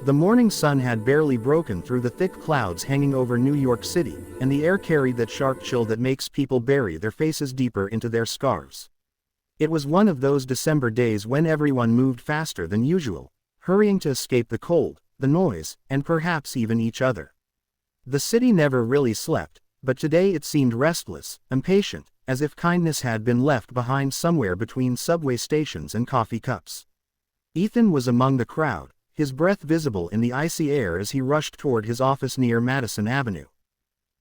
The morning sun had barely broken through the thick clouds hanging over New York City, and the air carried that sharp chill that makes people bury their faces deeper into their scarves. It was one of those December days when everyone moved faster than usual, hurrying to escape the cold, the noise, and perhaps even each other. The city never really slept, but today it seemed restless, impatient, as if kindness had been left behind somewhere between subway stations and coffee cups. Ethan was among the crowd, his breath visible in the icy air as he rushed toward his office near Madison Avenue.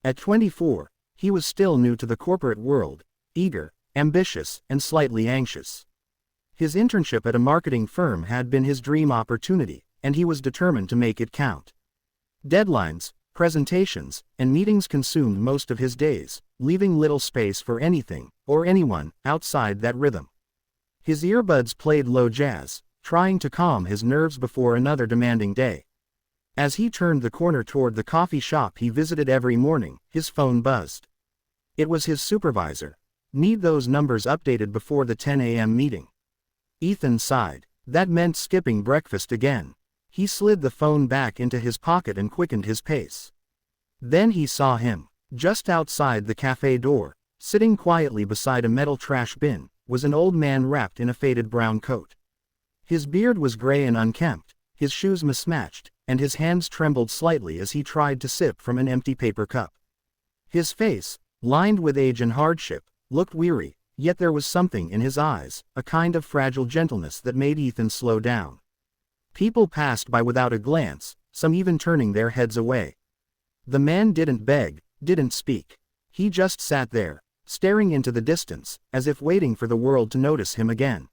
At 24, he was still new to the corporate world, eager, ambitious, and slightly anxious. His internship at a marketing firm had been his dream opportunity, and he was determined to make it count. Deadlines, presentations, and meetings consumed most of his days, leaving little space for anything, or anyone, outside that rhythm. His earbuds played low jazz, trying to calm his nerves before another demanding day. As he turned the corner toward the coffee shop he visited every morning, his phone buzzed. It was his supervisor. "Need those numbers updated before the 10 a.m. meeting." Ethan sighed. That meant skipping breakfast again. He slid the phone back into his pocket and quickened his pace. Then he saw him. Just outside the cafe door, sitting quietly beside a metal trash bin, was an old man wrapped in a faded brown coat. His beard was gray and unkempt, his shoes mismatched, and his hands trembled slightly as he tried to sip from an empty paper cup. His face, lined with age and hardship, looked weary, yet there was something in his eyes, a kind of fragile gentleness that made Ethan slow down. People passed by without a glance, some even turning their heads away. The man didn't beg, didn't speak. He just sat there, staring into the distance, as if waiting for the world to notice him again.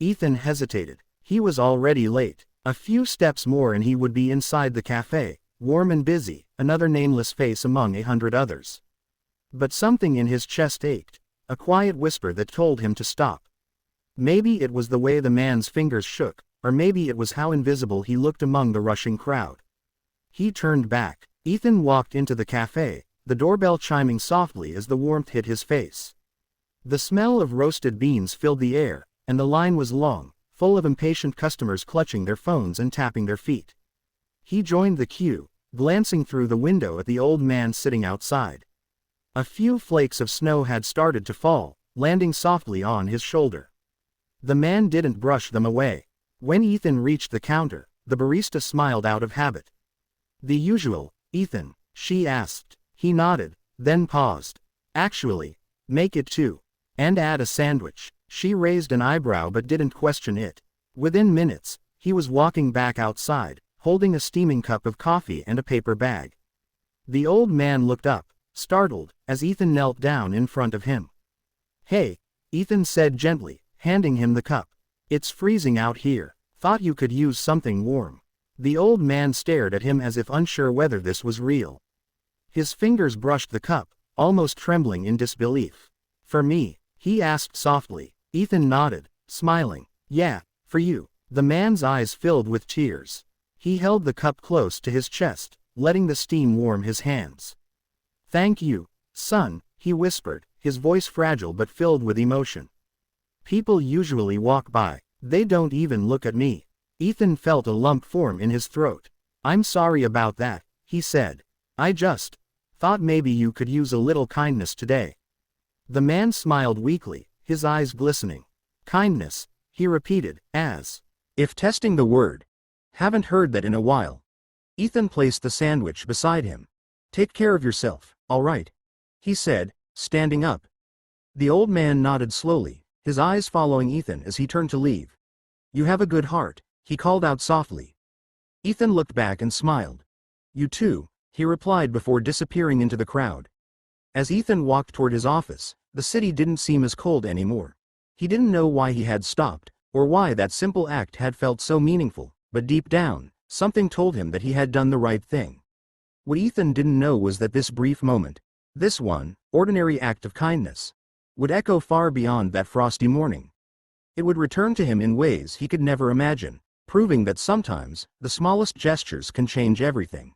Ethan hesitated. He was already late. A few steps more and he would be inside the cafe, warm and busy, another nameless face among 100 others. But something in his chest ached, a quiet whisper that told him to stop. Maybe it was the way the man's fingers shook, or maybe it was how invisible he looked among the rushing crowd. He turned back. Ethan walked into the cafe, the doorbell chiming softly as the warmth hit his face. The smell of roasted beans filled the air, and the line was long, full of impatient customers clutching their phones and tapping their feet. He joined the queue, glancing through the window at the old man sitting outside. A few flakes of snow had started to fall, landing softly on his shoulder. The man didn't brush them away. When Ethan reached the counter, the barista smiled out of habit. "The usual, Ethan?" she asked. He nodded, then paused. "Actually, make it two. And add a sandwich." She raised an eyebrow but didn't question it. Within minutes, he was walking back outside, holding a steaming cup of coffee and a paper bag. The old man looked up, startled, as Ethan knelt down in front of him. "Hey," Ethan said gently, handing him the cup. "It's freezing out here. Thought you could use something warm." The old man stared at him as if unsure whether this was real. His fingers brushed the cup, almost trembling in disbelief. "For me?" he asked softly. Ethan nodded, smiling. "Yeah, for you." The man's eyes filled with tears. He held the cup close to his chest, letting the steam warm his hands. "Thank you, son," he whispered, his voice fragile but filled with emotion. "People usually walk by. They don't even look at me." Ethan felt a lump form in his throat. "I'm sorry about that," he said. "I just thought maybe you could use a little kindness today." The man smiled weakly, his eyes glistening. "Kindness," he repeated, as if testing the word. "Haven't heard that in a while." Ethan placed the sandwich beside him. "Take care of yourself, all right?" he said, standing up. The old man nodded slowly, his eyes following Ethan as he turned to leave. "You have a good heart," he called out softly. Ethan looked back and smiled. "You too," he replied before disappearing into the crowd. As Ethan walked toward his office, the city didn't seem as cold anymore. He didn't know why he had stopped, or why that simple act had felt so meaningful, but deep down, something told him that he had done the right thing. What Ethan didn't know was that this brief moment, this one, ordinary act of kindness, would echo far beyond that frosty morning. It would return to him in ways he could never imagine, proving that sometimes, the smallest gestures can change everything.